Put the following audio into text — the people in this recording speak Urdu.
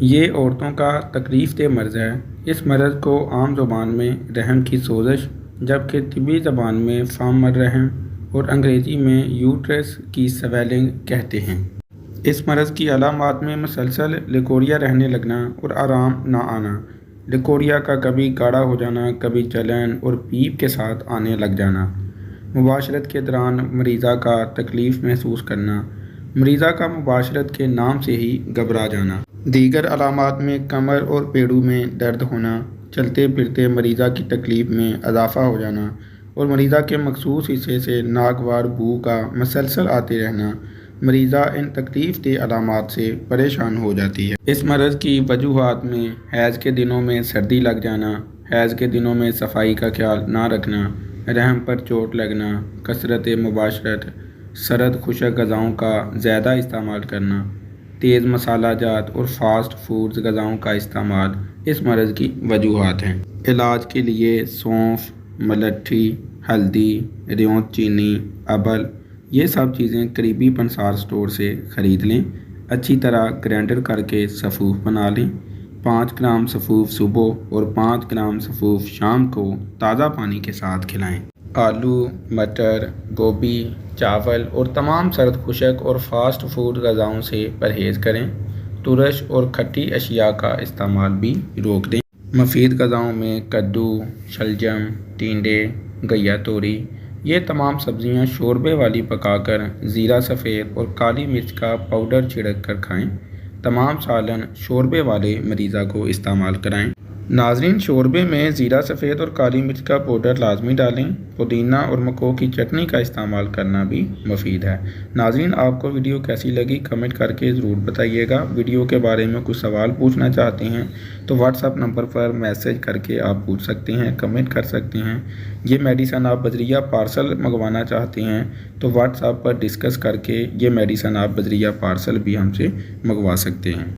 یہ عورتوں کا تکلیف دہ مرض ہے۔ اس مرض کو عام زبان میں رحم کی سوزش، جبکہ طبی زبان میں فام الرحم اور انگریزی میں یوٹرس کی سویلنگ کہتے ہیں۔ اس مرض کی علامات میں مسلسل لیکوریا رہنے لگنا اور آرام نہ آنا، لیکوریا کا کبھی گاڑھا ہو جانا، کبھی جلن اور پیپ کے ساتھ آنے لگ جانا، مباشرت کے دوران مریضہ کا تکلیف محسوس کرنا، مریضہ کا مباشرت کے نام سے ہی گھبرا جانا۔ دیگر علامات میں کمر اور پیڑوں میں درد ہونا، چلتے پھرتے مریضہ کی تکلیف میں اضافہ ہو جانا اور مریضہ کے مخصوص حصے سے ناگوار بو کا مسلسل آتے رہنا، مریضہ ان تکلیف دہ علامات سے پریشان ہو جاتی ہے۔ اس مرض کی وجوہات میں حیض کے دنوں میں سردی لگ جانا، حیض کے دنوں میں صفائی کا خیال نہ رکھنا، رحم پر چوٹ لگنا، کثرت مباشرت، سرد خشک غذاؤں کا زیادہ استعمال کرنا، تیز مسالہ جات اور فاسٹ فوڈز غذاؤں کا استعمال اس مرض کی وجوہات ہیں۔ علاج کے لیے سونف، ملٹھی، ہلدی، ریوت چینی، ابل، یہ سب چیزیں قریبی پنسار سٹور سے خرید لیں۔ اچھی طرح گرائنڈر کر کے سفوف بنا لیں۔ 5 گرام سفوف صبح اور 5 گرام سفوف شام کو تازہ پانی کے ساتھ کھلائیں۔ آلو، مٹر، گوبھی، چاول اور تمام سرد خشک اور فاسٹ فوڈ غذاؤں سے پرہیز کریں۔ ترش اور کھٹی اشیاء کا استعمال بھی روک دیں۔ مفید غذاؤں میں کدو، شلجم، ٹینڈے، گھیا توری، یہ تمام سبزیاں شوربے والی پکا کر زیرہ سفید اور کالی مرچ کا پاؤڈر چھڑک کر کھائیں۔ تمام سالن شوربے والے مریضہ کو استعمال کرائیں۔ ناظرین، شوربے میں زیرہ سفید اور کالی مرچ کا پاؤڈر لازمی ڈالیں۔ پودینہ اور مکو کی چٹنی کا استعمال کرنا بھی مفید ہے۔ ناظرین، آپ کو ویڈیو کیسی لگی کمنٹ کر کے ضرور بتائیے گا۔ ویڈیو کے بارے میں کچھ سوال پوچھنا چاہتے ہیں تو واٹس ایپ نمبر پر میسج کر کے آپ پوچھ سکتے ہیں، کمنٹ کر سکتے ہیں۔ یہ میڈیسن آپ بذریعہ پارسل منگوانا چاہتے ہیں تو واٹس ایپ پر ڈسکس کر کے یہ میڈیسن آپ بذریعہ پارسل بھی ہم سے منگوا سکتے ہیں۔